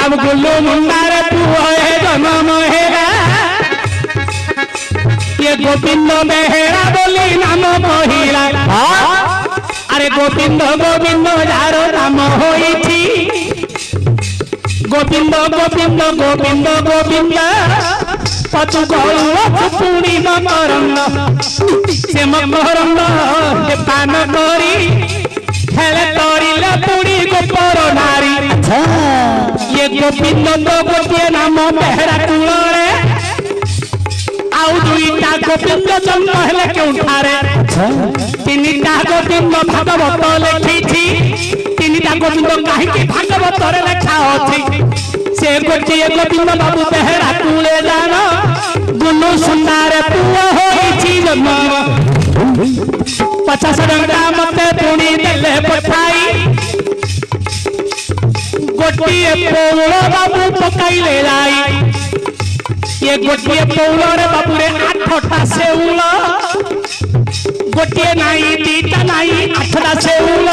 बाबू गुल्लू मुंडार पुओ हे जन्म हेरा ये गोविंद बेहेरा बोली नाम कहिला अरे गोविंद गोविंद जार नाम होइछि गोविंद गोविंद गोविंद गोविंद पतु गौर पुणी मकरंद से मकरंद जे पान करी खेले तोरिले पुणी गोपर नारी ये गोविंद तो गोटे नाम बेहरा कुलरे आउ दुईटा गोविंद जन्म हेले केउठारे तीनटा गोविंद भागवत लिखिछि तीनटा गोविंद काहे भागवत रे लेखा अछि से गोटे गोविंद बाबू बेहरा कुले जान गुल्लू सुंदर पुओ होइछि जन्म 50 टंका मते पुणी देले पठाई गोटिए पौड़ बाबू पकाइले जाई ये गोटिए पौड़ रे बाबू रे 8टा सेउल गोटिए नाई दीटा नाई 8टा सेउल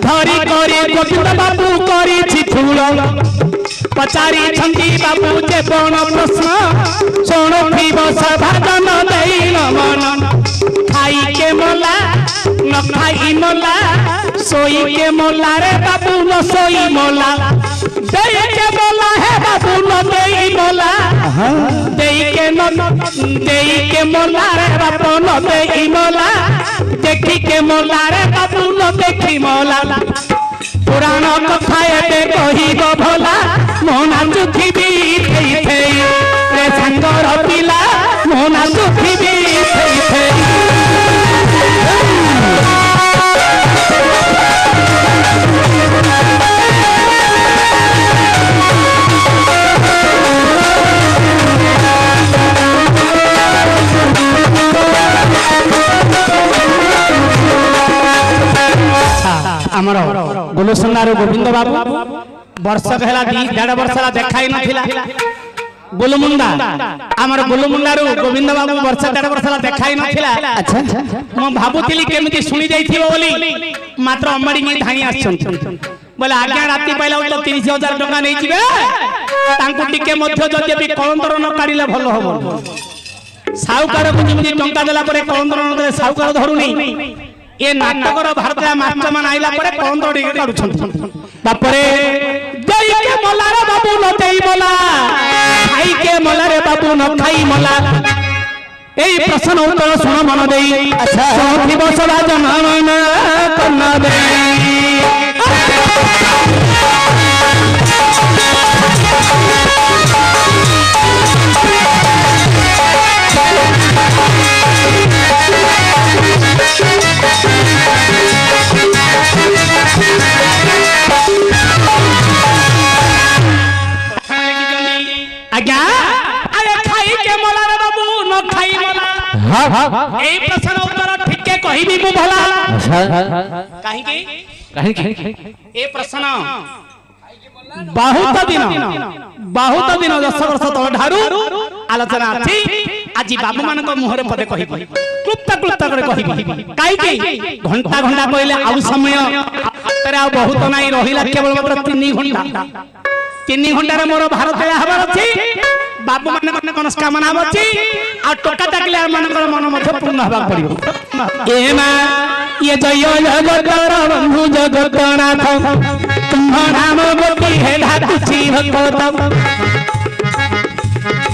धरी करी गोविंद बाबू करी छिथुल पचारी छंदी बाबू जे बण प्रश्न सोण पीब सभाजन देई मन खाई के मोला न खाई मोला सोई के मोला रे बाबू न सोई मोला देई के मोला है बाबू न देई मोला देई के मोला रे बाबू न देई मोला देखी के मोला रे बाबू न देखी मोला पुराण कथा एते कहिब भला मोना चुखिबी थई थई रे संगर पिला मोना चुखिबी थई थई आमर गुल्लू सुंदर गोविंद बाबू वर्षक है 1.5 वर्ष देखाई नथिला गुल्लू मुंडा आमर गुल्लू मुंडारू गोविंद बाबू वर्ष 1.5 वर्ष देखाई नथिला अच्छा म भाबुतिली केमिति सुनी जाइथिबो बोली मात्र अमड़ी में धाई आछन बोले आज्ञा राती पाइला तो 30,000 टका नै जिवे तांको टिके मध्य जदि भी कलंतर न काढिले भलो होबो साउकार को जिमि टंका देला परे कलंतर न दे साउकार धरुनी ये नाटकर भारत मास्टर मान आइला परे कलंतर टिके काढु छन तापरे देई के मोला रे बाबू न देई मोला खाई के मोला रे बाबू न खाई मोला एई प्रश्न उत्तर सुन मन देई अच्छा सोथि बसरा जनमन कन्न देई आज्ञा अरे खाई के मोला रे बाबू न खाई मोला एई प्रश्न उत्तर ठीक के कहिबी मु भला काहे के ए प्रश्न बहुत दिन 10 वर्ष तल ढारू आलोचना अछि आज बाबू मान को मुहरे पदे कहिबी क्लुप्त करे कहिबी काहे के घंटा घंटा कहले आउ समय हातरे आ बहुत नाही रहिला केवल मात्र 3 घंटा 3 घंटा रे मोर भारत हबार अछि बाबू मान कोन कामना अछि आ टका टाकले मान मन मध्य पूर्ण हबा पड़िबो ए मा ये जय जगतर बंधु जगतनाथ तुम नाम गोपी है धातुची भगवत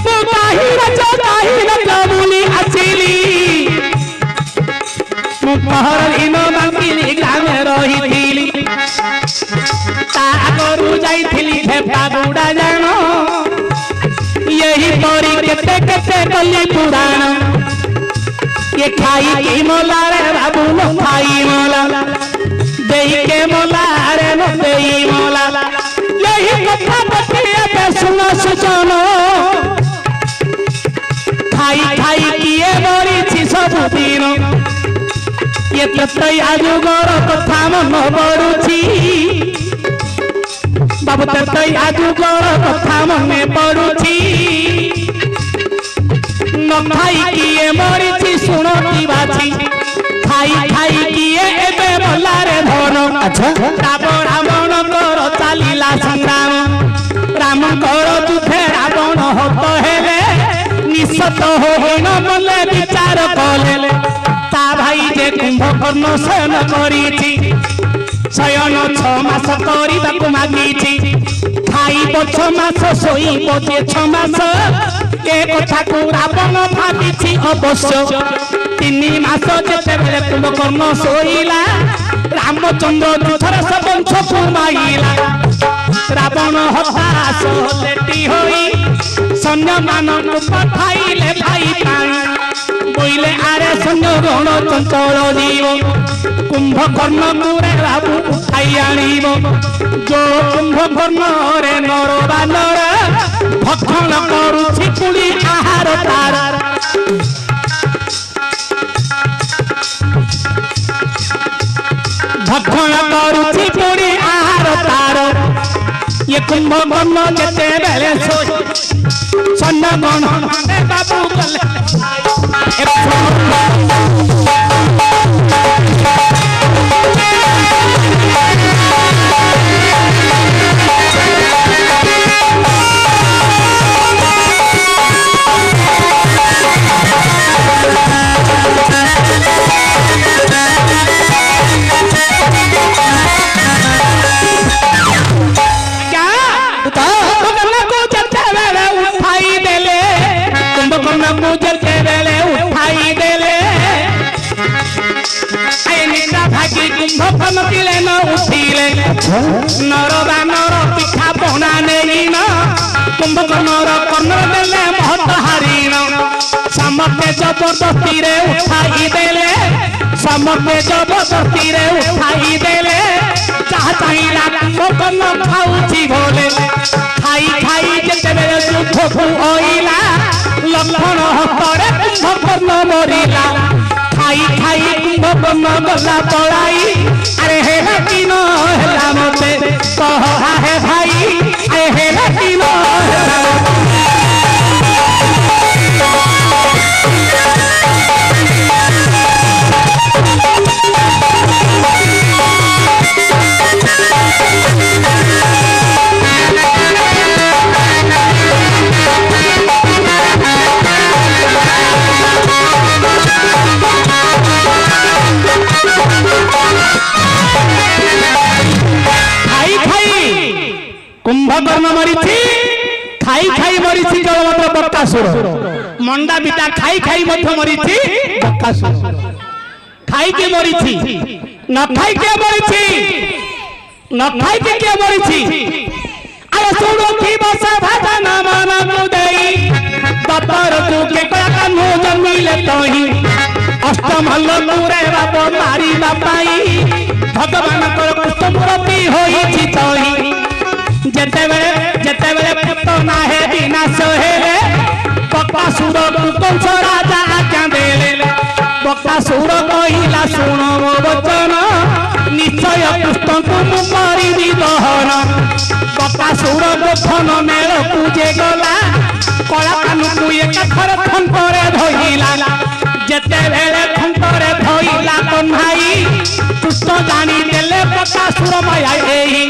मुकाही रजबुली असिली मुपहर इनो बांकिली ग्रामे रहिथिली ता करू जाइथिली फेफा गुडा जानो यही परी केते केते कली पुराण ये खाई की मोला रे बाबू न खाई मोला देई के मोला रे न देई मोला यही कथा बतिया पे सुनो सुनो खाई खाई किए मरी छी सब दिन ये ततई आजुगर कथा मन पड़ुछि बाबू ततई आजुगर कथा मन पड़ुछि न खाई किए मरी छी सुनती बाछी खाई खाई किए एबे भला रे धन अच्छा तापर रावण कर चालीला संग्राम ମାନଙ୍କର ଯୁଦ୍ଧେ ରାବଣ ହତ ହେଲେ ନିଶତ ହୋଇନ ବଲେ ବିଚାର କଲେ ତା ଭାଇ ଯେ କୁମ୍ଭକର୍ଣ୍ଣ ଶୟନ କରିଛି ଶୟନ 6 ମାସ କରିବାକୁ ମାଗିଛି ଖାଇବ 6 ମାସ ଶୋଇବ ଯେ 6 ମାସ ଏ କଥାକୁ ରାବଣ ଭାବିଛି ଅବଶ୍ୟ 3 ମାସ ଯେତେବେଳେ କୁମ୍ଭକର୍ଣ୍ଣ ଶୋଇଲା ରାମଚନ୍ଦ୍ର ଯୁଦ୍ଧର ବଂଶକୁ ମାଇଲା ରାବଣ ହତାଶ ଲେଟି ହୋଇ ସୈନ୍ୟମାନଙ୍କୁ ପଠାଇଲେ ଭାଇ ପାଇଁ ବୋଇଲେ ଆରେ ସୈନ୍ୟ ଗଣ ଚଞ୍ଚଳ ଜୀବ କୁମ୍ଭକର୍ଣ୍ଣକୁ ରେ ବାବୁ ଉଠାଇ ଆଣିବ ଯୋଉ କୁମ୍ଭକର୍ଣ୍ଣରେ ନର ବାନର ଭକ୍ଷଣ କରୁଛି ପୁଣି ଆହାର ତାର ଭକ୍ଷଣ କରୁଛି ପୁଣି ଆହାର ତାର ये कुंभकर्ण ଯେତେବେଳେ ସୈନ୍ୟ ଗଣ ମାନେ ବାବୁ ଗଲେ नर बानर पिठा पना नहीं न कुंभकर्णर कर्ण देले महत हारिण समस्ते जबरदस्ती रे उठाई देले समस्ते जबरदस्ती रे उठाई देले जहा चाहिला कुंभकर्ण खाऊची भोले खाई खाई जेतेबेले युद्ध को होइला लक्षण हतरे कुंभकर्ण मरिला खाई खाई कुंभकर्ण गला पड़ाई अरे हे किन हेला मते कहा हे भाई अरे हे किन हेला कुंभकर्ण मरी खाई खाई मरी जलभद्र बक्कासुर मंडा बिटा खाई खाई मरी बक्कासुर खाई के मरी न खाई के मरी न खाई के मरी अरे सुनो की बसा भाषा न माना मुदेई दतर तू के कानु जन्मिले तही अष्टम हल्लुरे बाप मारी बापाई भगवान कर पुष्टमूर्ति होई तही जेतेबेले पुत ना है विनाश हेले बक्कासुर कंस राजा आज्ञा देले बक्कासुर कहिला सुन मो वचन निश्चय पुष्टंकु मु करिबि दहन बक्कासुर गोठन मेल पूजे गला कला कानुकु एक थर खंतरे धइला जेतेबेले खंतरे धइला कन्हाई पुष्ट जानी देले बक्कासुर माया एही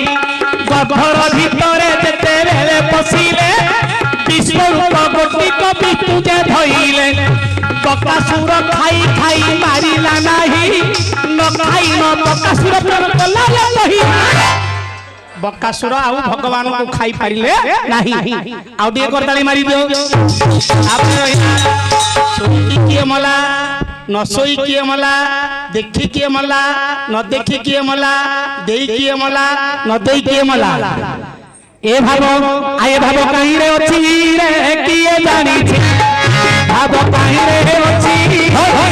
घर भितरे जेतेबेले पशिले विश्वरूप गोटिक विष्णु जे धइले बक्कासुर खाई खाई मारिला नाही न खाई न बक्कासुर कला लही बक्कासुर आउ भगवान को खाई पारिले नाही आउ डी करताली मारी दियो आपने सोई किए मला न सोई किए मला देखी किए मला न देखी किए मला देई किए मला न देई किए मला ए भाव आए भाव कहीं रे अछि रे किए जानी छी भाव कहीं रे अछि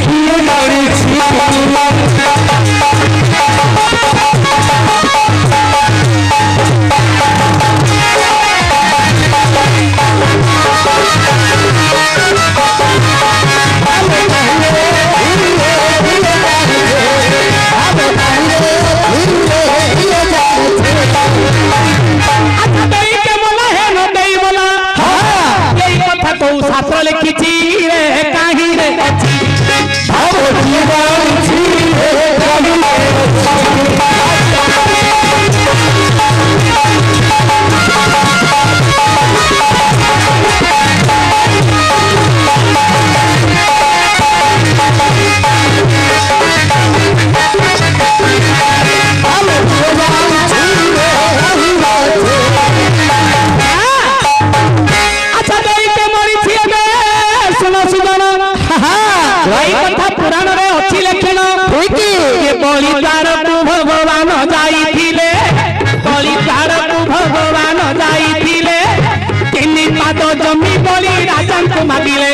किए जानी छी शास्त्र लिखी रे कहीं रे अच्छी भाव जाइथिले तीन पाद जमी बोली राजा को मागिले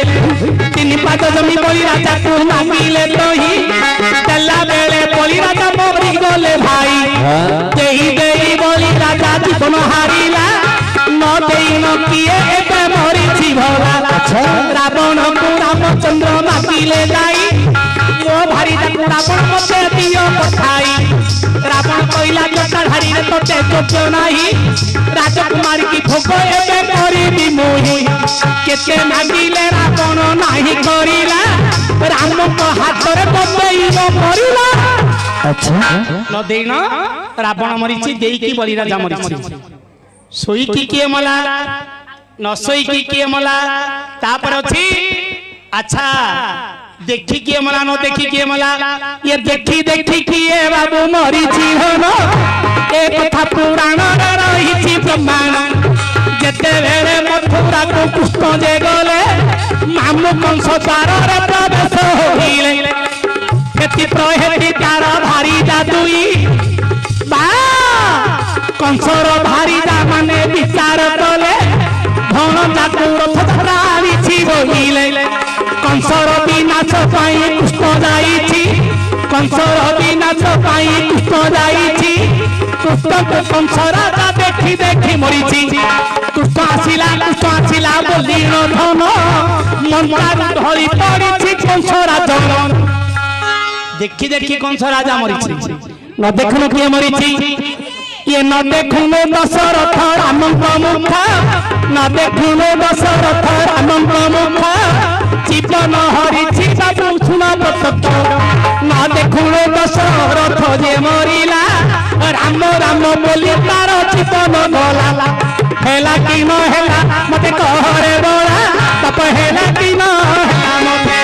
तीन पाद जमी बोली राजा को मागिले तो ही तेला बेले बोली राजा मरी गले भाई देई देई बोली राजा जीवन हारिला न देई न किए एबे मरी छी भला रावण को रामचंद्र मागिले जाई मो भारी रावण मते दियो पठाई रावण कहला जटा धारी रे तोते जोग्य नाही राजकुमारी की भोग एबे करिबी मोहि केते मागिले रावण नाही करिला राम को हाथ रे बंदेइलो मरिला अच्छा न देना रावण मरिछि देई की बलि राजा मरिछि सोई की के मला न सोई की के मला तापर अछि अच्छा देखी किए मला न देखी किए मला ये देखी देखी किए बाबू मरिछि हन एक कथा पुराण रे रहिछि प्रमाण जेते बेले मथुरा को कृष्ण जे गले मामू कंस द्वार रे प्रवेश होइले हेति प्रहेति तार भारी जादुई बा कंसर भारी जा माने विचार कले धन जादू रथ धरावी छि होइले कंसर विनाश पाई कृष्ण जाइछि कंसर विनाश पाई कृष्ण जाइछि कृष्ण को कंस राजा देखी देखी मरिछि कृष्ण आसिला बोली न धन मंत्रा धरी पड़िछि कंस राजा देखी देखी कंस राजा मरिछि न देखनु किए मरिछि ये न देखनु दशरथ राम को मुख न देखनु दशरथ राम को मुख जीवन हरिछि बाबू सुन सत्य न देखुनो दशरथ जे मरिला राम राम बोली तार जीवन गला हेला कि न हेला मते कहरे बोला तप हेला कि न हेला मते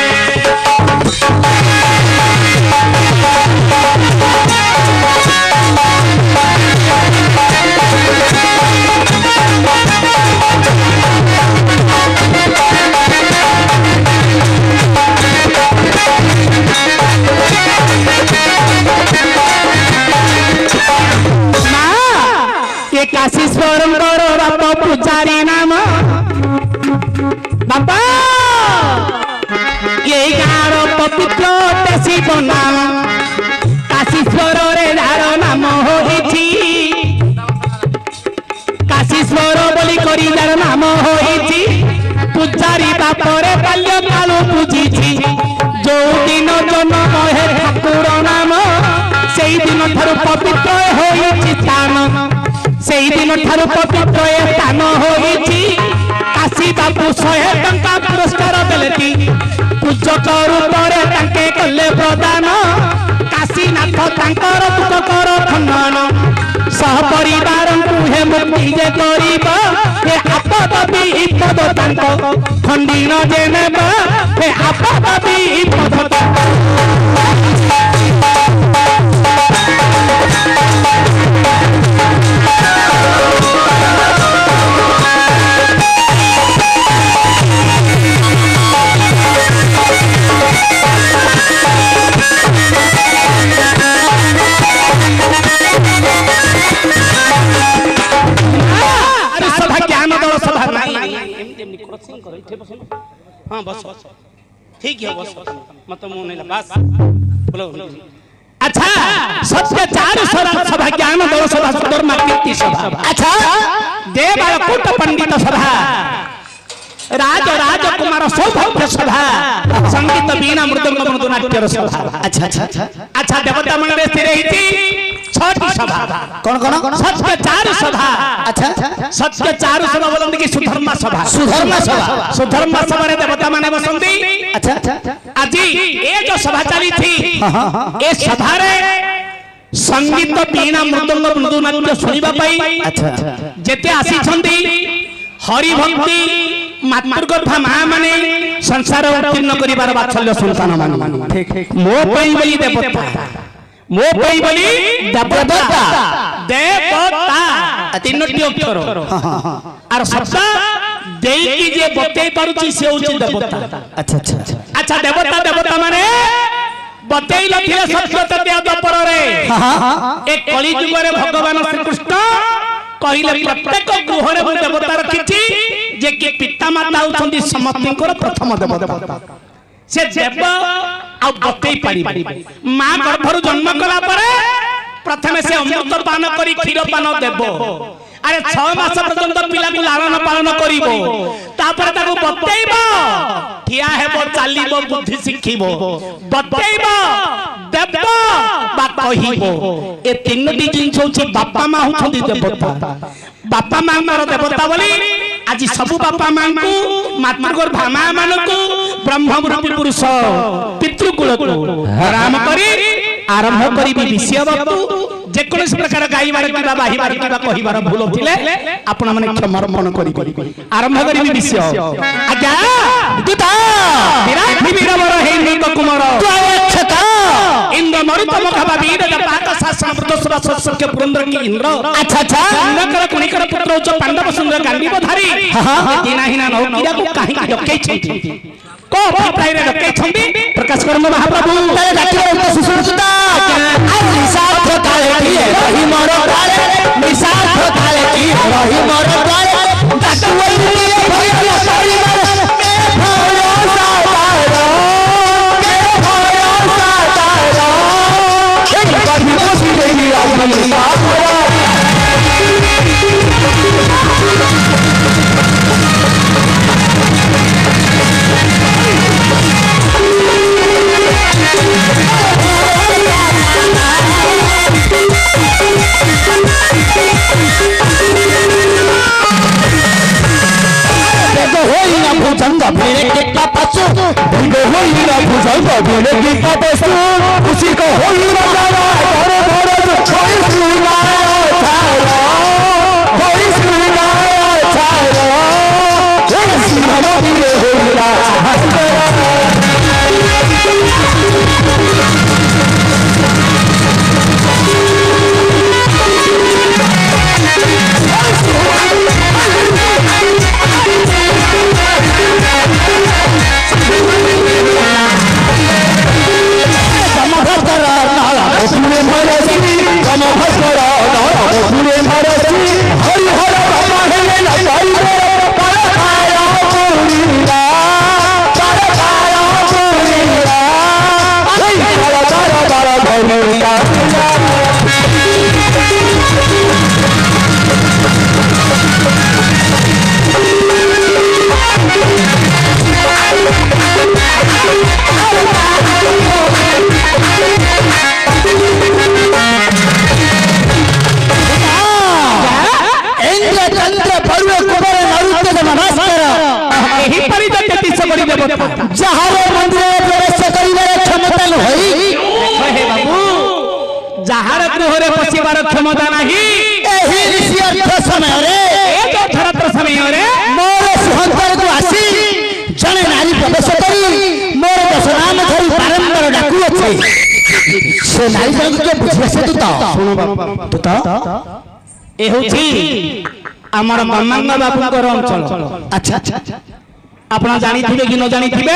काशीश्वरम करो बापा पुजारी नाम बापा ये गाँव पवित्र शिव नाम काशीश्वर रे धार नाम होइछि काशीश्वर बोली करी दार नाम होइछि पुजारी बापरे बाल्य कालू पूजिछि जो दिन जन्म हे ठाकुर नाम सेई दिन ठारू पवित्र होइछि स्थान सेई दिन ठारू पवित्र स्थान होइछि काशी बाबू 100 टंका पुरस्कार देलेति पूजक रूपरे तांके कले प्रदान काशीनाथ तांकर दुख कर खंडन सह परिवार हे मुक्ति जे करिब हे आपद विपद तांको खंडिन जे नेब हे आपद विपद हाँ बस ठीक है बस मत मुंह नहीं बस बोलो अच्छा सत्य चार सभा ज्ञान दो सभा सुंदर कीर्ति सभा अच्छा देव कूट पंडित सभा राजकुमार सौभाग्य सभा संगीत वीणा मृदंग मृदुनाट्य सभा अच्छा अच्छा अच्छा देवता मन रे स्थिर हेति छठी सभा कौन कौन सत्य चार सभा अच्छा सत्य चार सभा बोलंदी कि सुधर्मा सुधर्मा सभा रे देवता माने बसंती अच्छा आज ए जो सभा चली थी ए सभा रे संगीत वीणा मृदंग मृदुनाट्य सुनिबा पई अच्छा जेते आसी छंदी हरि भक्ति मातृगर्भा मां माने संसार उत्तीर्ण करिबार बात्सल्य संतान माने ठीक मो पई बोली देवता मो पई बोली देवता तीनोटी अक्षर आर सत्ता देई की जे बतई पारुची से होची देवता अच्छा अच्छा अच्छा देवता माने बतई लथिले सत्य तत्या दपर रे एक कली युग रे भगवान श्री कृष्ण कहले प्रत्येक गृहरे मु देवता रखिछि जे कि पिता माता होछन्ती समस्तकर प्रथम देवता से देव आ बतई पारि मां गर्भरु जन्म कला परे प्रथमे से अमृत पान करी क्षीर पान देबो अरे 6 मास पर्यंत पिला को लालन पालन करिवो तापर ताको बतईबो ठिया हेबो चालिबो बुद्धि सिखिबो बतईबो देबो बा कहिबो ए तीनटी जिंस होछि बापा मां होछन्ती देवता बापा मां मार देवता बोली आज सबु बापा मां को मातृगर्भ मां मान को ब्रह्म रूपी पुरुष पितृकुल को राम करी आरंभ करी विषय वस्तु जे कोनस प्रकार गाइबार किबा बाहिबार किबा कहिबार भूल थिले आपण माने क्षमार्पण करी आरंभ करी विषय आज्ञा दुता विराट वीरवर हेनि कुमार छता इंद्र मरुत मुखबा वीर पाक शासन वृद्धस्व सस्य पुरंदर की इंद्र अच्छा नकर कुणिकर पुत्र उच्च पांडव सुंदर गांडीव धारी दिना हिना नौकिया को काहे डकै छथि को अभिप्राय रे डकै छथि प्रकाश कर्म महाप्रभु तारे डाकिर सुसुरता निसार्थ काले की रही मोर काले निसार्थ काले की रही मोर काले डाकुई लिए भइया परिवार मेरो सातारो एक कभी खुशी देवी अपनी सातारो भुजंगा मेरे के पापसु दिगो होई ना भुजंगा मेरे के पापसु उसी को होई ना जाना घरे घरे कोई सुना छाया कोई सुना छाया ये सिंहना दिए होई ना जहारे मंदिर प्रवेश करिबार क्षमता होई हे बाबू जहार गृहरे पसिबार क्षमता नाही एही ऋषि अर्थ समय रे ए जो धरत्र समय रे मोर सुहंतर को आसी जने नारी प्रवेश करी मोर दश नाम धरि बारंबार डाकू अछि से नारी जन के बुझे से तू तो ए होछि हमर गमंग बाबूकर अंचल अच्छा आपना जानी थिबे कि न जानी थिबे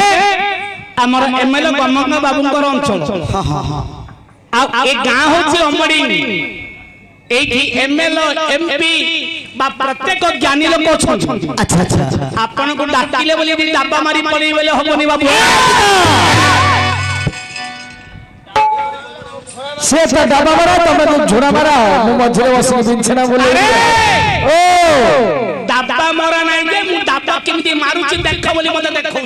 हमर एमएलए गमंग बाबूकर अंचल आ ए गां होछि अमडी एठी एमएलए एमपी बा प्रत्येक ज्ञानी लोक छन अच्छा आपन को डाकिले बोली दाबा मारी पड़ी बेले होबनी बाबू से तो दाबा मारा तमे तो झोरा मारा मु मझरे बसी बिछना बोले ओ दाबा मारा नै जे मु दाबा केमती मारुची देख बोली मते देखौ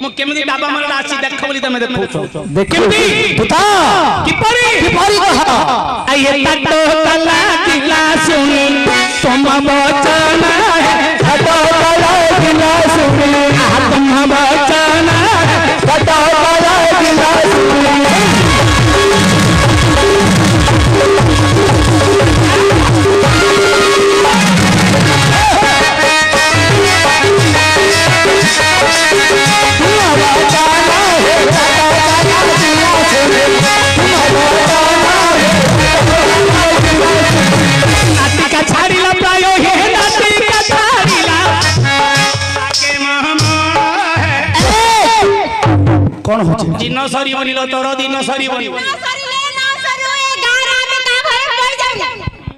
मु केमती दाबा मारा आसी देख बोली तमे देखौ केमती बता किपरी कहा आये तटो कला किला सुन तुम वचन तटो कला किला सुन तुम वचन तटो कला किला सुन कौन हो दिन सरी बनिल तोर दिन सरी बनिल